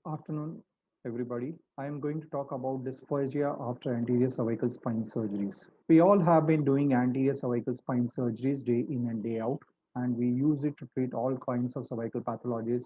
Afternoon, everybody. I am going to talk about dysphagia after anterior cervical spine surgeries. We all have been doing anterior cervical spine surgeries day in and day out, and we use it to treat all kinds of cervical pathologies,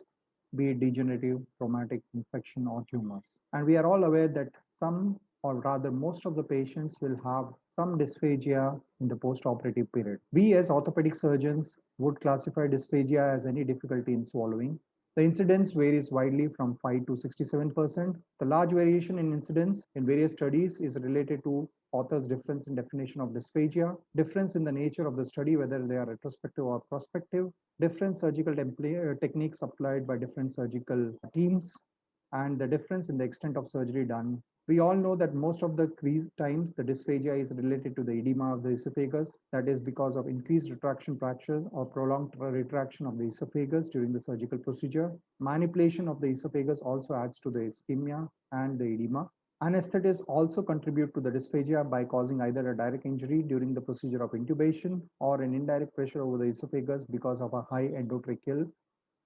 be it degenerative, traumatic, infection, or tumors. And we are all aware that some, or rather most of the patients will have some dysphagia in the post-operative period. We as orthopedic surgeons would classify dysphagia as any difficulty in swallowing. The incidence varies widely from 5 to 67%. The large variation in incidence in various studies is related to authors' difference in definition of dysphagia, difference in the nature of the study, whether they are retrospective or prospective, different surgical techniques applied by different surgical teams, and the difference in the extent of surgery done. We all know that most of the times the dysphagia is related to the edema of the esophagus, that is because of increased retraction fractures or prolonged retraction of the esophagus during the surgical procedure. Manipulation of the esophagus also adds to the ischemia and the edema. Anesthetists also contribute to the dysphagia by causing either a direct injury during the procedure of intubation or an indirect pressure over the esophagus because of a high endotracheal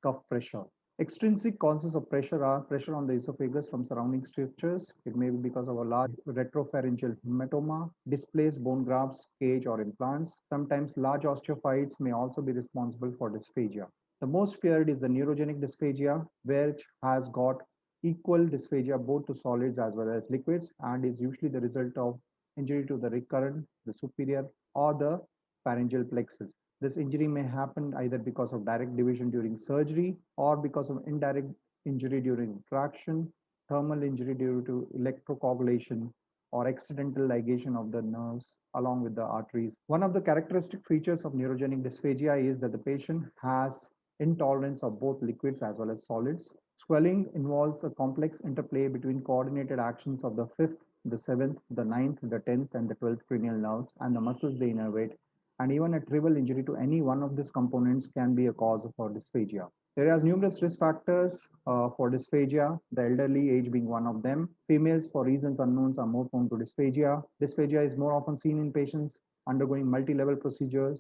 cuff pressure. Extrinsic causes of pressure are pressure on the esophagus from surrounding structures. It may be because of a large retropharyngeal hematoma, displaced bone grafts, cage, or implants. Sometimes large osteophytes may also be responsible for dysphagia. The most feared is the neurogenic dysphagia, which has got equal dysphagia both to solids as well as liquids and is usually the result of injury to the recurrent, the superior, or the pharyngeal plexus. This injury may happen either because of direct division during surgery or because of indirect injury during traction, thermal injury due to electrocoagulation, or accidental ligation of the nerves along with the arteries. One of the characteristic features of neurogenic dysphagia is that the patient has intolerance of both liquids as well as solids. Swelling involves a complex interplay between coordinated actions of the fifth, the seventh, the ninth, the 10th, and the 12th cranial nerves and the muscles they innervate, and even a trivial injury to any one of these components can be a cause for dysphagia. There are numerous risk factors for dysphagia, the elderly age being one of them. Females, for reasons unknowns, are more prone to dysphagia. Dysphagia is more often seen in patients undergoing multi-level procedures,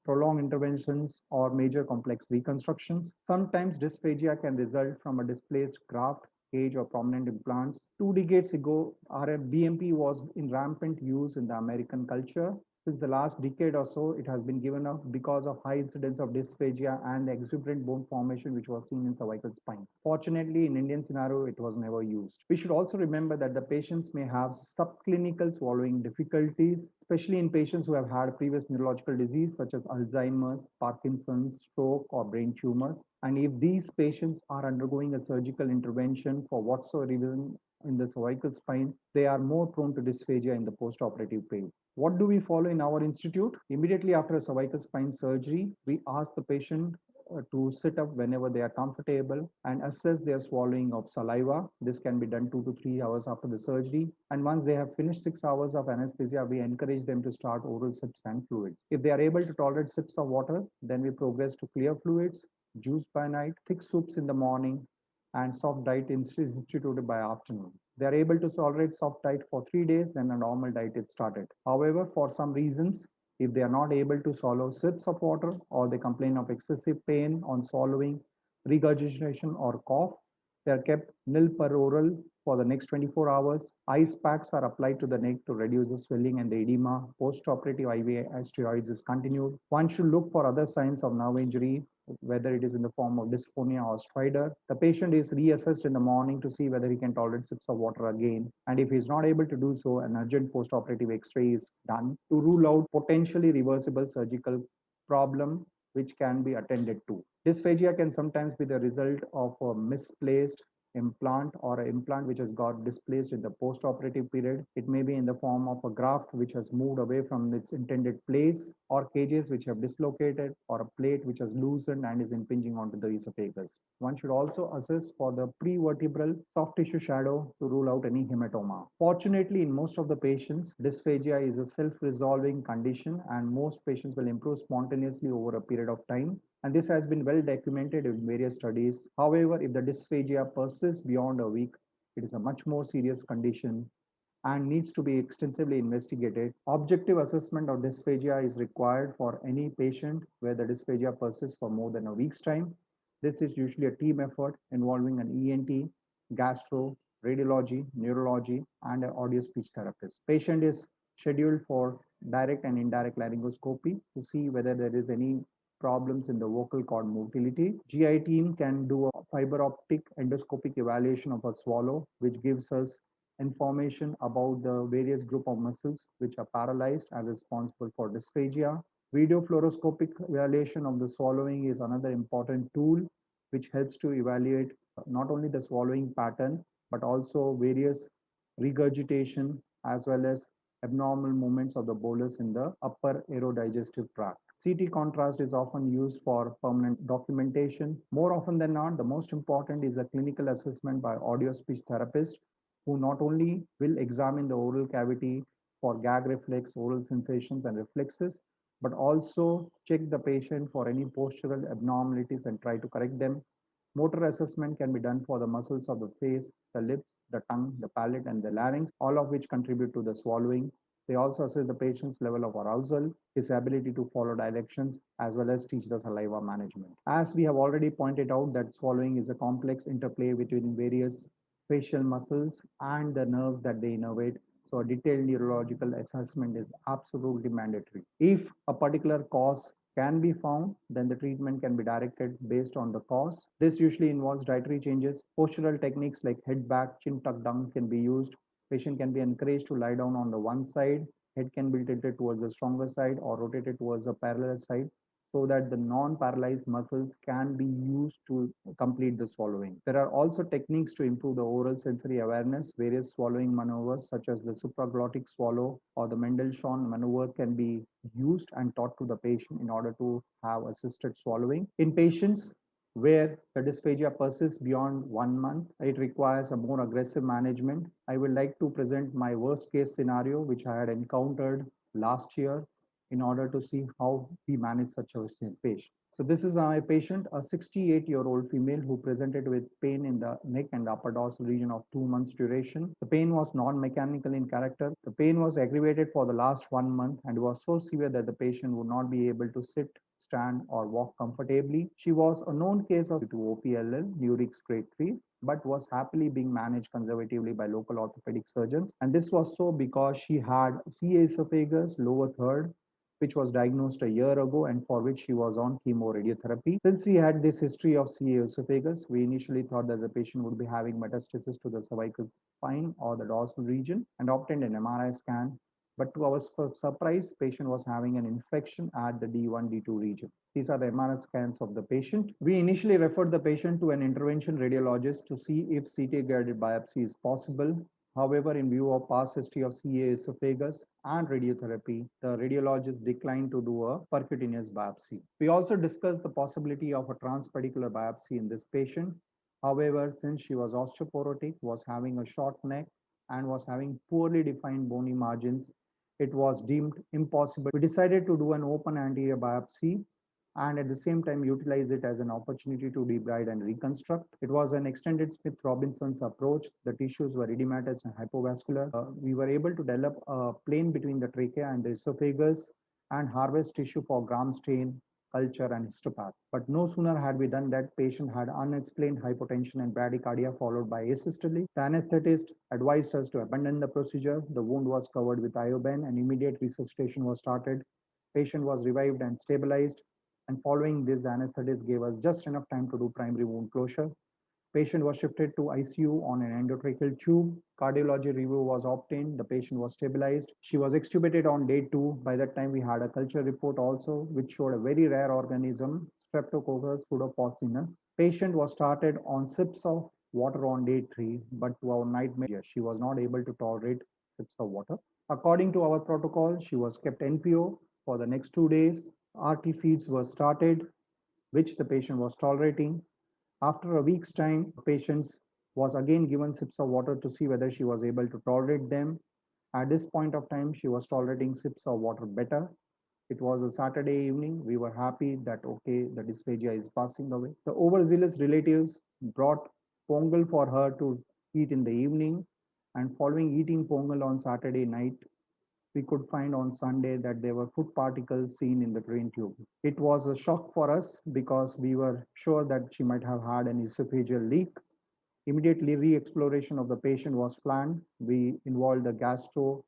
prolonged interventions, or major complex reconstructions. Sometimes dysphagia can result from a displaced graft, cage, or prominent implants. 2 decades ago, BMP was in rampant use in the American culture. Since the last decade or so, it has been given up because of high incidence of dysphagia and the exuberant bone formation which was seen in cervical spine. Fortunately, in Indian scenario, it was never used. We should also remember that the patients may have subclinical swallowing difficulties, especially in patients who have had previous neurological disease such as Alzheimer's, Parkinson's, stroke, or brain tumors. And if these patients are undergoing a surgical intervention for whatsoever reason in the cervical spine, they are more prone to dysphagia in the post-operative pain. What do we follow in our institute? Immediately after a cervical spine surgery, we ask the patient to sit up whenever they are comfortable and assess their swallowing of saliva. This can be done 2 to 3 hours after the surgery. And once they have finished 6 hours of anesthesia, we encourage them to start oral sips and fluids. If they are able to tolerate sips of water, then we progress to clear fluids, juice by night, thick soups in the morning, and soft diet instituted by afternoon. They are able to tolerate soft diet for 3 days, then a normal diet is started. However, for some reasons, if they are not able to swallow sips of water or they complain of excessive pain on swallowing, regurgitation, or cough, they are kept nil per oral for the next 24 hours. Ice packs are applied to the neck to reduce the swelling and the edema. Post-operative IV steroids is continued. One should look for other signs of nerve injury, whether it is in the form of dysphonia or stridor. The patient is reassessed in the morning to see whether he can tolerate sips of water again. And if he is not able to do so, an urgent post-operative X-ray is done to rule out potentially reversible surgical problem which can be attended to. Dysphagia can sometimes be the result of a misplaced implant or an implant which has got displaced in the post-operative period. It may be in the form of a graft which has moved away from its intended place, or cages which have dislocated, or a plate which has loosened and is impinging onto the esophagus. One should also assess for the prevertebral soft tissue shadow to rule out any hematoma. Fortunately, in most of the patients, dysphagia is a self-resolving condition and most patients will improve spontaneously over a period of time. And this has been well documented in various studies. However, if the dysphagia persists beyond a week, it is a much more serious condition and needs to be extensively investigated. Objective assessment of dysphagia is required for any patient where the dysphagia persists for more than a week's time. This is usually a team effort involving an ENT, gastro, radiology, neurology, and an audio speech therapist. Patient is scheduled for direct and indirect laryngoscopy to see whether there is any problems in the vocal cord motility. GI team can do a fiber optic endoscopic evaluation of a swallow, which gives us information about the various group of muscles which are paralyzed and responsible for dysphagia. Video fluoroscopic evaluation of the swallowing is another important tool which helps to evaluate not only the swallowing pattern but also various regurgitation as well as abnormal movements of the bolus in the upper aerodigestive tract. CT contrast is often used for permanent documentation. More often than not, the most important is a clinical assessment by audio speech therapist who not only will examine the oral cavity for gag reflex, oral sensations, and reflexes, but also check the patient for any postural abnormalities and try to correct them. Motor assessment can be done for the muscles of the face, the lips, the tongue, the palate, and the larynx, all of which contribute to the swallowing. They also assess the patient's level of arousal, his ability to follow directions, as well as teach the saliva management. As we have already pointed out, that swallowing is a complex interplay between various facial muscles and the nerves that they innervate. So a detailed neurological assessment is absolutely mandatory. If a particular cause can be found, then the treatment can be directed based on the cause. This usually involves dietary changes. Postural techniques like head back, chin tuck down can be used. Patient can be encouraged to lie down on the one side. Head can be tilted towards the stronger side or rotated towards the parallel side so that the non-paralyzed muscles can be used to complete the swallowing. There are also techniques to improve the oral sensory awareness. Various swallowing maneuvers such as the supraglottic swallow or the Mendelssohn maneuver can be used and taught to the patient in order to have assisted swallowing. In patients where the dysphagia persists beyond 1 month, it requires a more aggressive management. I would like to present my worst case scenario, which I had encountered last year in order to see how we manage such a patient. So this is my patient, a 68-year-old female who presented with pain in the neck and upper dorsal region of 2 months duration. The pain was non-mechanical in character. The pain was aggravated for the last 1 month and was so severe that the patient would not be able to sit, stand, or walk comfortably. She was a known case of to OPLL, Murex grade 3, but was happily being managed conservatively by local orthopedic surgeons. And this was so because she had CA esophagus, lower third, which was diagnosed a year ago and for which she was on chemoradiotherapy. Since we had this history of CA esophagus, we initially thought that the patient would be having metastasis to the cervical spine or the dorsal region and obtained an MRI scan. But to our surprise, patient was having an infection at the D1, D2 region. These are the MRI scans of the patient. We initially referred the patient to an intervention radiologist to see if CT-guided biopsy is possible. However, in view of past history of CA esophagus and radiotherapy, the radiologist declined to do a percutaneous biopsy. We also discussed the possibility of a transpedicular biopsy in this patient. However, since she was osteoporotic, was having a short neck, and was having poorly defined bony margins, it was deemed impossible. We decided to do an open anterior biopsy and at the same time utilize it as an opportunity to debride and reconstruct. It was an extended Smith-Robinson's approach. The tissues were edematous and hypovascular. We were able to develop a plane between the trachea and the esophagus and harvest tissue for gram stain, culture, and histopath. But no sooner had we done that, patient had unexplained hypotension and bradycardia followed by asystole. The anesthetist advised us to abandon the procedure. The wound was covered with iodine and immediate resuscitation was started. Patient was revived and stabilized. And following this, the anesthetist gave us just enough time to do primary wound closure. Patient was shifted to ICU on an endotracheal tube. Cardiology review was obtained. The patient was stabilized. She was extubated on day 2. By that time, we had a culture report also, which showed a very rare organism, Streptococcus pseudoporcinus. Patient was started on sips of water on day 3, but to our nightmare, she was not able to tolerate sips of water. According to our protocol, she was kept NPO for the next 2 days. RT feeds were started, which the patient was tolerating. After a week's time, patient was again given sips of water to see whether she was able to tolerate them. At this point of time, she was tolerating sips of water better. It was a Saturday evening. We were happy that, okay, the dysphagia is passing away. The overzealous relatives brought pongal for her to eat in the evening. And following eating pongal on Saturday night, we could find on Sunday that there were food particles seen in the drain tube. It was a shock for us because we were sure that she might have had an esophageal leak. Immediately re-exploration of the patient was planned. We involved the gastro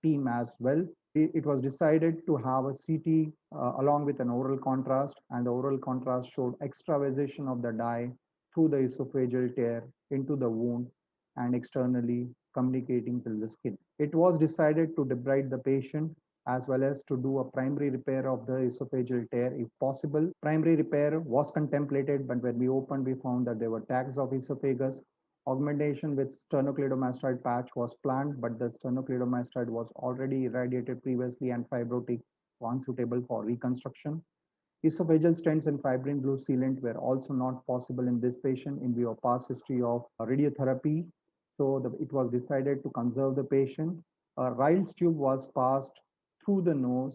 team as well. It was decided to have a CT along with an oral contrast, and the oral contrast showed extravasation of the dye through the esophageal tear into the wound and externally communicating to the skin. It was decided to debride the patient as well as to do a primary repair of the esophageal tear if possible. Primary repair was contemplated, but when we opened, we found that there were tags of esophagus. Augmentation with sternocleidomastoid patch was planned, but the sternocleidomastoid was already irradiated previously and fibrotic, unsuitable for reconstruction. Esophageal stents and fibrin glue sealant were also not possible in this patient in view of past history of radiotherapy. So it was decided to conserve the patient. A Ryle's tube was passed through the nose,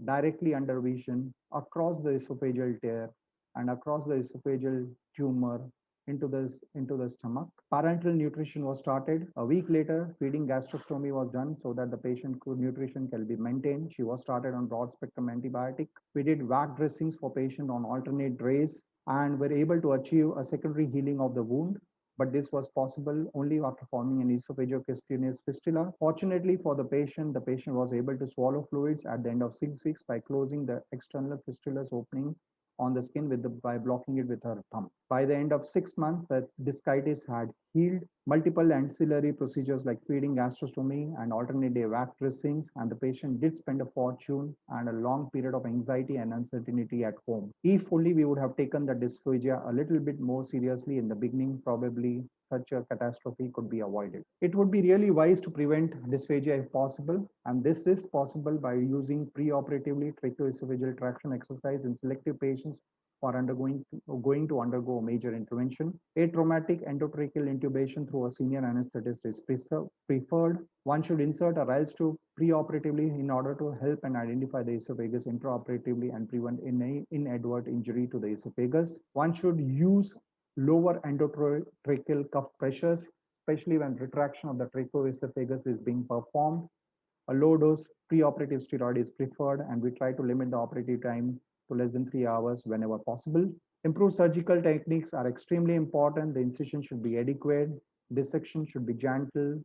directly under vision, across the esophageal tear, and across the esophageal tumor into the stomach. Parenteral nutrition was started. A week later, feeding gastrostomy was done so that the patient could nutrition can be maintained. She was started on broad spectrum antibiotic. We did vac dressings for patient on alternate days and were able to achieve a secondary healing of the wound. But this was possible only after forming an esophagocutaneous fistula. Fortunately for the patient was able to swallow fluids at the end of 6 weeks by closing the external fistula's opening on the skin by blocking it with her thumb. By the end of 6 months, the discitis had healed. Multiple ancillary procedures like feeding, gastrostomy, and alternate day vac dressings, and the patient did spend a fortune and a long period of anxiety and uncertainty at home. If only we would have taken the dysphagia a little bit more seriously in the beginning, probably such a catastrophe could be avoided. It would be really wise to prevent dysphagia if possible, and this is possible by using preoperatively tracheoesophageal traction exercise in selective patients who are going to undergo a major intervention. Atraumatic endotracheal intubation through a senior anesthetist is preferred. One should insert a Ryle's tube preoperatively in order to help and identify the esophagus intraoperatively and prevent any inadvertent injury to the esophagus. One should use lower endotracheal cuff pressures, especially when retraction of the tracheoesophagus is being performed. A low dose preoperative steroid is preferred, and we try to limit the operative time to less than 3 hours whenever possible. Improved surgical techniques are extremely important. The incision should be adequate, dissection should be gentle,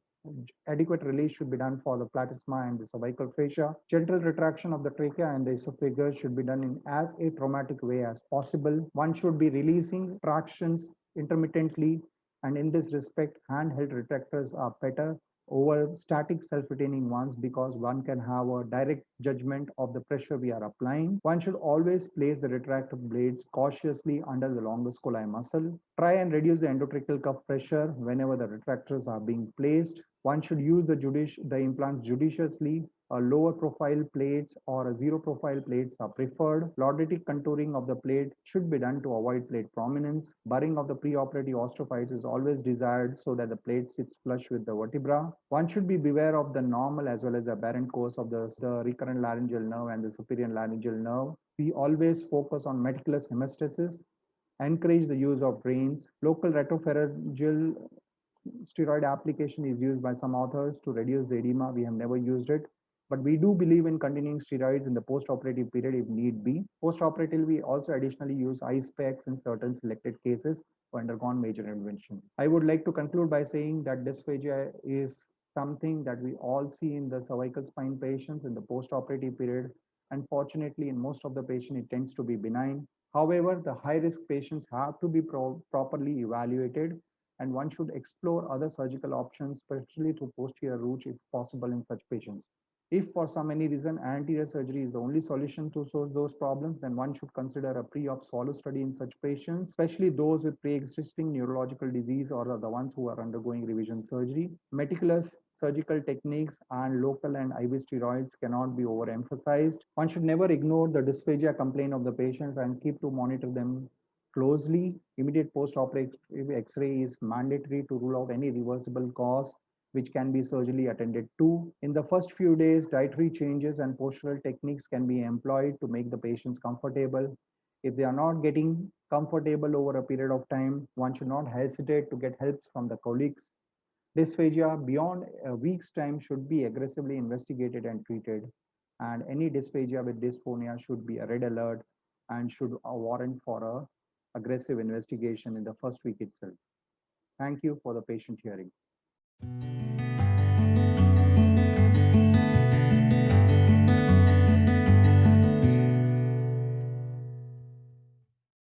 adequate release should be done for the platysma and the cervical fascia. Gentle retraction of the trachea and the esophagus should be done in as a traumatic way as possible. One should be releasing tractions intermittently, and in this respect, handheld retractors are better over static self-retaining ones because one can have a direct judgment of the pressure we are applying. One should always place the retractor blades cautiously under the longus colli muscle. Try and reduce the endotracheal cuff pressure whenever the retractors are being placed. One should use the implants judiciously. A lower profile plates or a zero profile plates are preferred. Lordotic contouring of the plate should be done to avoid plate prominence. Burring of the preoperative osteophytes is always desired so that the plate sits flush with the vertebra. One should be beware of the normal as well as the aberrant course of the recurrent laryngeal nerve and the superior laryngeal nerve. We always focus on meticulous hemostasis, encourage the use of drains. Local retropharyngeal steroid application is used by some authors to reduce the edema. We have never used it, but we do believe in continuing steroids in the post-operative period if need be. Post-operatively, we also additionally use ice packs in certain selected cases who undergone major intervention. I would like to conclude by saying that dysphagia is something that we all see in the cervical spine patients in the post-operative period. Unfortunately, in most of the patients, it tends to be benign. However, the high-risk patients have to be properly evaluated, and one should explore other surgical options, especially through posterior route if possible in such patients. If for some any reason anterior surgery is the only solution to solve those problems, then one should consider a pre-op swallow study in such patients, especially those with pre-existing neurological disease or the ones who are undergoing revision surgery. Meticulous surgical techniques and local and IV steroids cannot be overemphasized. One should never ignore the dysphagia complaint of the patients and keep to monitor them closely. Immediate post-operative X-ray is mandatory to rule out any reversible cause which can be surgically attended to. In the first few days, dietary changes and postural techniques can be employed to make the patients comfortable. If they are not getting comfortable over a period of time, one should not hesitate to get help from the colleagues. Dysphagia beyond a week's time should be aggressively investigated and treated, and any dysphagia with dysphonia should be a red alert and should warrant for a aggressive investigation in the first week itself. Thank you for the patient hearing.